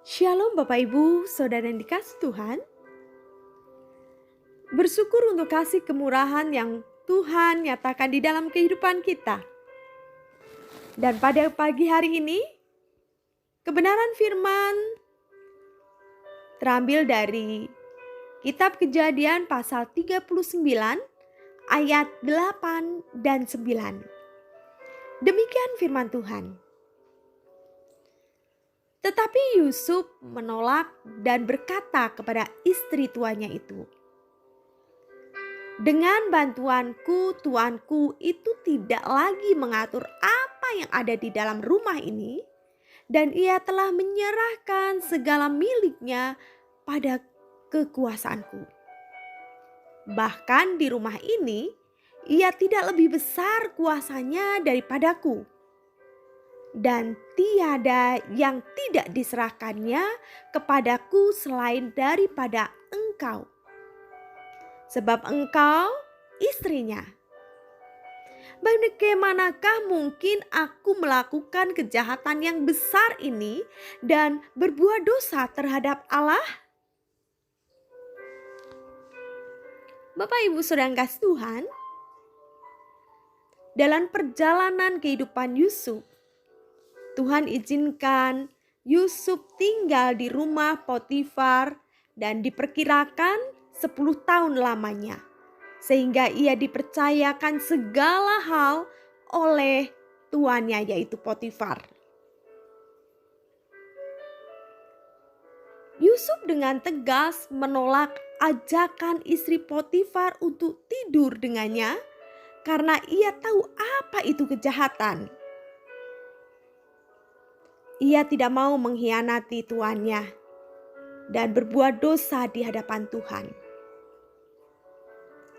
Shalom Bapak Ibu, Saudara yang dikasih Tuhan. Bersyukur untuk kasih kemurahan yang Tuhan nyatakan di dalam kehidupan kita. Dan pada pagi hari ini, kebenaran firman terambil dari Kitab Kejadian pasal 39 ayat 8 dan 9. Demikian firman Tuhan. Tetapi Yusuf menolak dan berkata kepada istri tuannya itu, "Dengan bantuanku, tuanku itu tidak lagi mengatur apa yang ada di dalam rumah ini, dan ia telah menyerahkan segala miliknya pada kekuasaanku. Bahkan di rumah ini, ia tidak lebih besar kuasanya daripadaku. Dan tiada yang tidak diserahkannya kepadaku selain daripada engkau. Sebab engkau istrinya. Bagaimanakah mungkin aku melakukan kejahatan yang besar ini dan berbuat dosa terhadap Allah?" Bapak Ibu Saudara yang kasih Tuhan, dalam perjalanan kehidupan Yusuf, Tuhan izinkan Yusuf tinggal di rumah Potifar dan diperkirakan 10 tahun lamanya. Sehingga ia dipercayakan segala hal oleh tuannya yaitu Potifar. Yusuf dengan tegas menolak ajakan istri Potifar untuk tidur dengannya karena ia tahu apa itu kejahatan. Ia tidak mau mengkhianati tuannya dan berbuat dosa di hadapan Tuhan.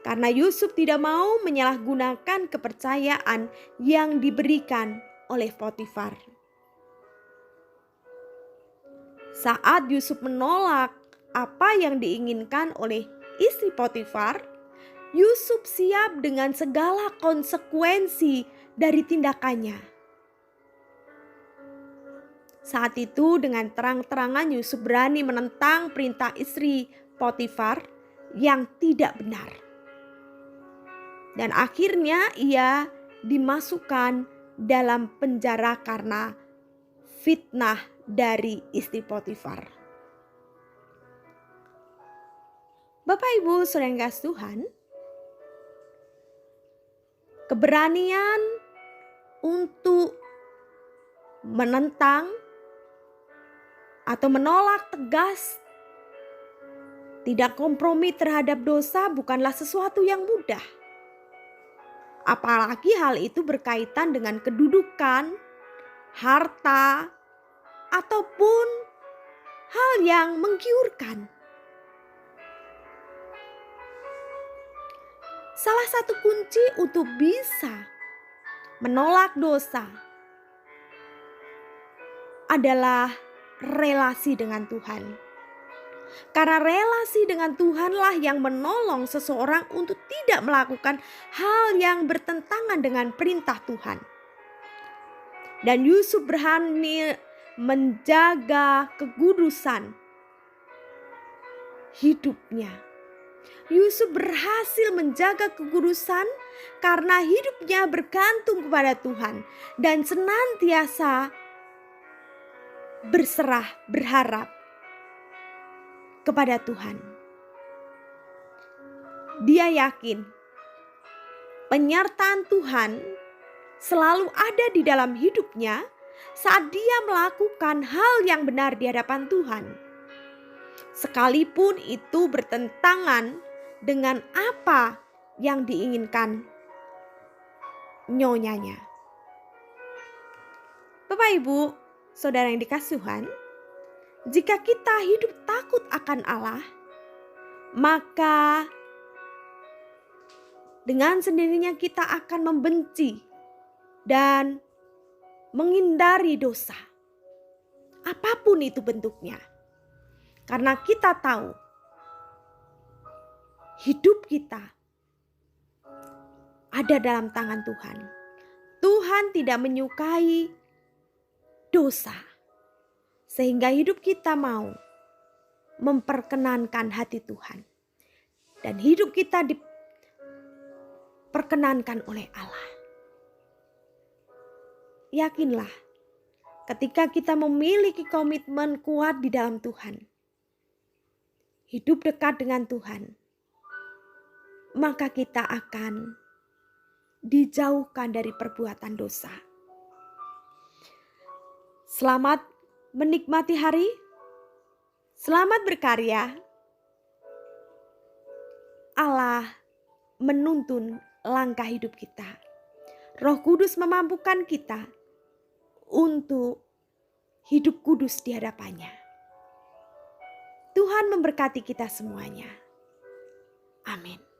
Karena Yusuf tidak mau menyalahgunakan kepercayaan yang diberikan oleh Potifar. Saat Yusuf menolak apa yang diinginkan oleh istri Potifar, Yusuf siap dengan segala konsekuensi dari tindakannya. Saat itu dengan terang-terangan Yusuf berani menentang perintah istri Potifar yang tidak benar. Dan akhirnya ia dimasukkan dalam penjara karena fitnah dari istri Potifar. Bapak Ibu Saudara yang kasih Tuhan, keberanian untuk menentang atau menolak tegas, tidak kompromi terhadap dosa bukanlah sesuatu yang mudah. Apalagi hal itu berkaitan dengan kedudukan, harta, ataupun hal yang menggiurkan. Salah satu kunci untuk bisa menolak dosa adalah relasi dengan Tuhan. Karena relasi dengan Tuhanlah yang menolong seseorang untuk tidak melakukan hal yang bertentangan dengan perintah Tuhan. Dan Yusuf berani menjaga kekudusan hidupnya. Yusuf berhasil menjaga kekudusan karena hidupnya bergantung kepada Tuhan dan senantiasa berserah, berharap kepada Tuhan. Dia yakin penyertaan Tuhan selalu ada di dalam hidupnya saat dia melakukan hal yang benar di hadapan Tuhan. Sekalipun itu bertentangan dengan apa yang diinginkan nyonyanya. Bapak Ibu, Saudara yang dikasih Tuhan, jika kita hidup takut akan Allah, maka dengan sendirinya kita akan membenci dan menghindari dosa. Apapun itu bentuknya. Karena kita tahu hidup kita ada dalam tangan Tuhan. Tuhan tidak menyukai dosa. sehingga hidup kita mau memperkenankan hati Tuhan dan hidup kita diperkenankan oleh Allah. Yakinlah, ketika kita memiliki komitmen kuat di dalam Tuhan, hidup dekat dengan Tuhan, maka kita akan dijauhkan dari perbuatan dosa. Selamat menikmati hari, selamat berkarya. Allah menuntun langkah hidup kita. Roh Kudus memampukan kita untuk hidup kudus di hadapannya. Tuhan memberkati kita semuanya. Amin.